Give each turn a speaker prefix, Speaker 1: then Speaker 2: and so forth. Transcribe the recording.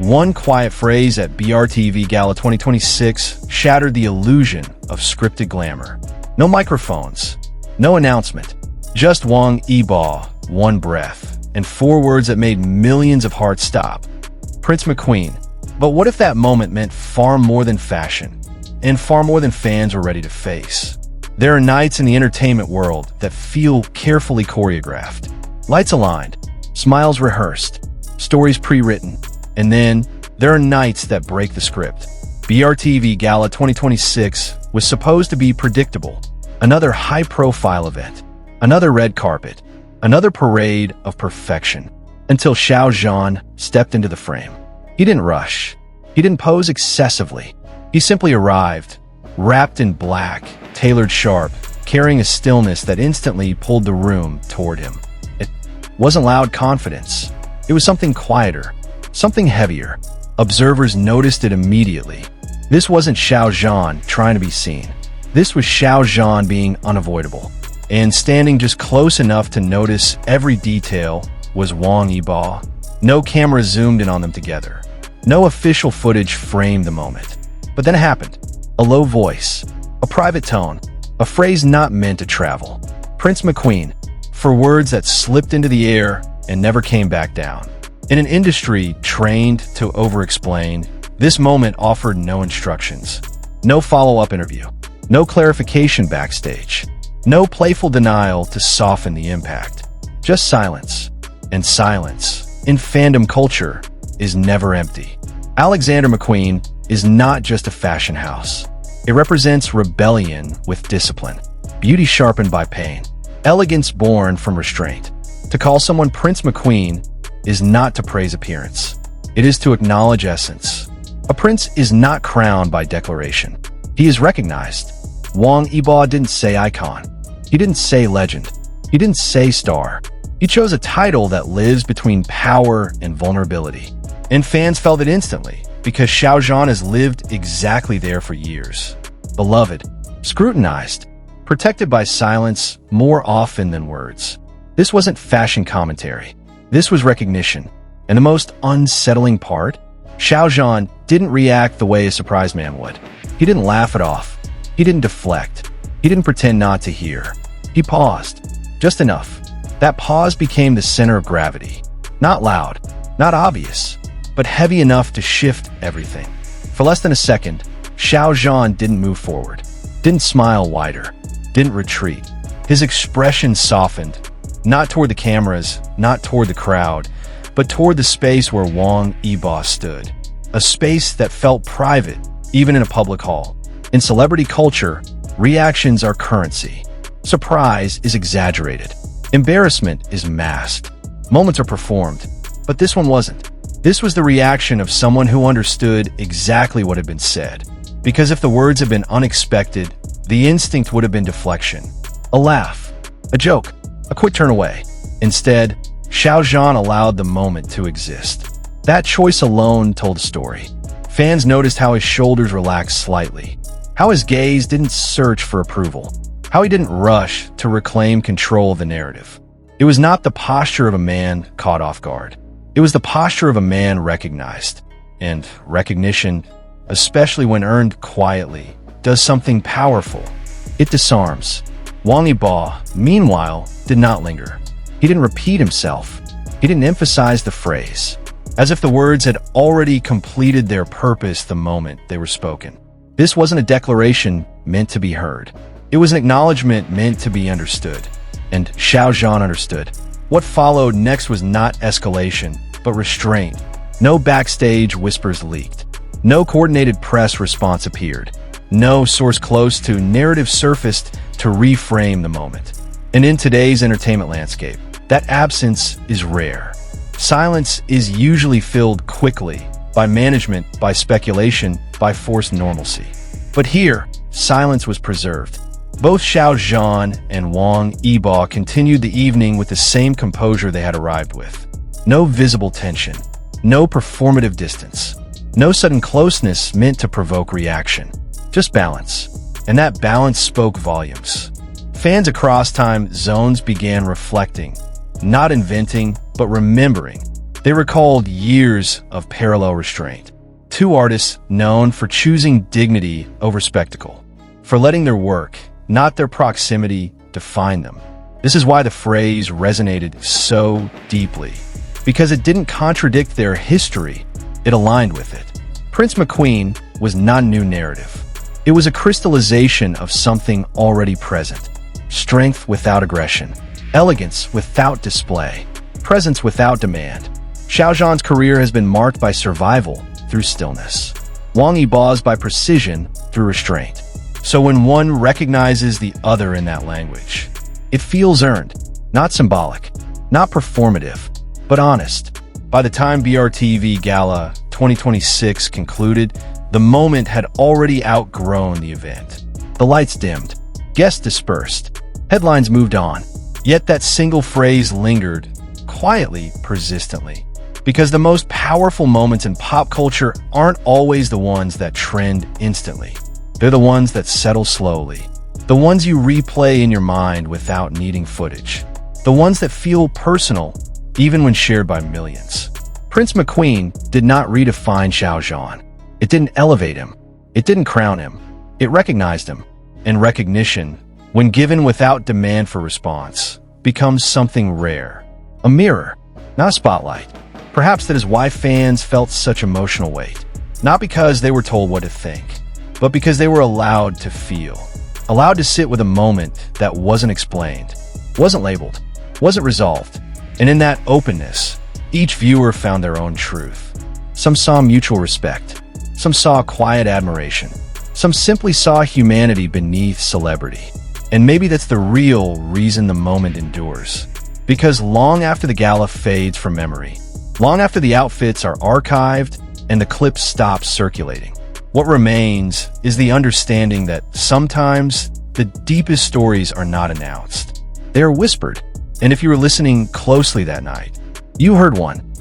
Speaker 1: One quiet phrase at BRTV Gala 2026 shattered the illusion of scripted glamour. No microphones, no announcement, just Wang Yibo, one breath, and 4 words that made millions of hearts stop. Prince McQueen. But what if that moment meant far more than fashion, and far more than fans were ready to face? There are nights in the entertainment world that feel carefully choreographed. Lights aligned, smiles rehearsed, stories pre-written, and then there are nights that break the script. BRTV Gala 2026 was supposed to be predictable. Another high-profile event, another red carpet, another parade of perfection, until Xiao Zhan stepped into the frame. He didn't rush. He didn't pose excessively. He simply arrived, wrapped in black, tailored sharp, carrying a stillness that instantly pulled the room toward him. It wasn't loud confidence. It was something quieter, something heavier. Observers noticed it immediately. This wasn't Xiao Zhan trying to be seen. This was Xiao Zhan being unavoidable. And standing just close enough to notice every detail was Wang Yibo. No camera zoomed in on them together. No official footage framed the moment. But then it happened. A low voice, a private tone, a phrase not meant to travel. Prince McQueen, for words that slipped into the air and never came back down. In an industry trained to over-explain, this moment offered no instructions. No follow-up interview. No clarification backstage. No playful denial to soften the impact. Just silence. And silence, in fandom culture, is never empty. Alexander McQueen is not just a fashion house. It represents rebellion with discipline, beauty sharpened by pain, elegance born from restraint. To call someone Prince McQueen is not to praise appearance. It is to acknowledge essence. A prince is not crowned by declaration. He is recognized. Wang Yibo didn't say icon. He didn't say legend. He didn't say star. He chose a title that lives between power and vulnerability. And fans felt it instantly, because Xiao Zhan has lived exactly there for years. Beloved, scrutinized, protected by silence more often than words. This wasn't fashion commentary. This was recognition. And the most unsettling part? Xiao Zhan didn't react the way a surprised man would. He didn't laugh it off. He didn't deflect. He didn't pretend not to hear. He paused. Just enough. That pause became the center of gravity. Not loud, not obvious, but heavy enough to shift everything. For less than a second, Xiao Zhan didn't move forward, didn't smile wider, didn't retreat. His expression softened, not toward the cameras, not toward the crowd, but toward the space where Wang Yibo stood. A space that felt private, even in a public hall. In celebrity culture, reactions are currency. Surprise is exaggerated. Embarrassment is masked. Moments are performed. But this one wasn't. This was the reaction of someone who understood exactly what had been said. Because if the words had been unexpected, the instinct would have been deflection. A laugh. A joke. A quick turn away. Instead, Xiao Zhan allowed the moment to exist. That choice alone told a story. Fans noticed how his shoulders relaxed slightly. How his gaze didn't search for approval. How he didn't rush to reclaim control of the narrative. It was not the posture of a man caught off guard. It was the posture of a man recognized. And recognition, especially when earned quietly, does something powerful. It disarms. Wang Yibo, meanwhile, did not linger. He didn't repeat himself. He didn't emphasize the phrase, as if the words had already completed their purpose the moment they were spoken. This wasn't a declaration meant to be heard. It was an acknowledgement meant to be understood. And Xiao Zhan understood. What followed next was not escalation, but restraint. No backstage whispers leaked. No coordinated press response appeared. No source close to narrative surfaced to reframe the moment. And in today's entertainment landscape, that absence is rare. Silence is usually filled quickly by management, by speculation, by forced normalcy. But here, silence was preserved. Both Xiao Zhan and Wang Yibo continued the evening with the same composure they had arrived with. No visible tension, no performative distance, no sudden closeness meant to provoke reaction. Just balance. And that balance spoke volumes. Fans across time zones began reflecting, not inventing, but remembering. They recalled years of parallel restraint. Two artists known for choosing dignity over spectacle, for letting their work, not their proximity, define them. This is why the phrase resonated so deeply, because it didn't contradict their history, it aligned with it. Prince McQueen was not a new narrative. It was a crystallization of something already present. Strength without aggression, elegance without display, presence without demand. Xiao Zhan's career has been marked by survival through stillness, Wang Yibo's by precision through restraint. So when one recognizes the other in that language, it feels earned, not symbolic, not performative, but honest. By the time BRTV Gala 2026 concluded, the moment had already outgrown the event. The lights dimmed, guests dispersed, headlines moved on. Yet that single phrase lingered, quietly, persistently. Because the most powerful moments in pop culture aren't always the ones that trend instantly. They're the ones that settle slowly. The ones you replay in your mind without needing footage. The ones that feel personal, even when shared by millions. Prince McQueen did not redefine Xiao Zhan. It didn't elevate him. It didn't crown him. It recognized him. And recognition, when given without demand for response, becomes something rare. A mirror, not a spotlight. Perhaps that is why fans felt such emotional weight. Not because they were told what to think, but because they were allowed to feel. Allowed to sit with a moment that wasn't explained, wasn't labeled, wasn't resolved. And in that openness, each viewer found their own truth. Some saw mutual respect. Some saw quiet admiration. Some simply saw humanity beneath celebrity. And maybe that's the real reason the moment endures. Because long after the gala fades from memory, long after the outfits are archived and the clips stop circulating, what remains is the understanding that sometimes the deepest stories are not announced. They are whispered. And if you were listening closely that night, you heard one.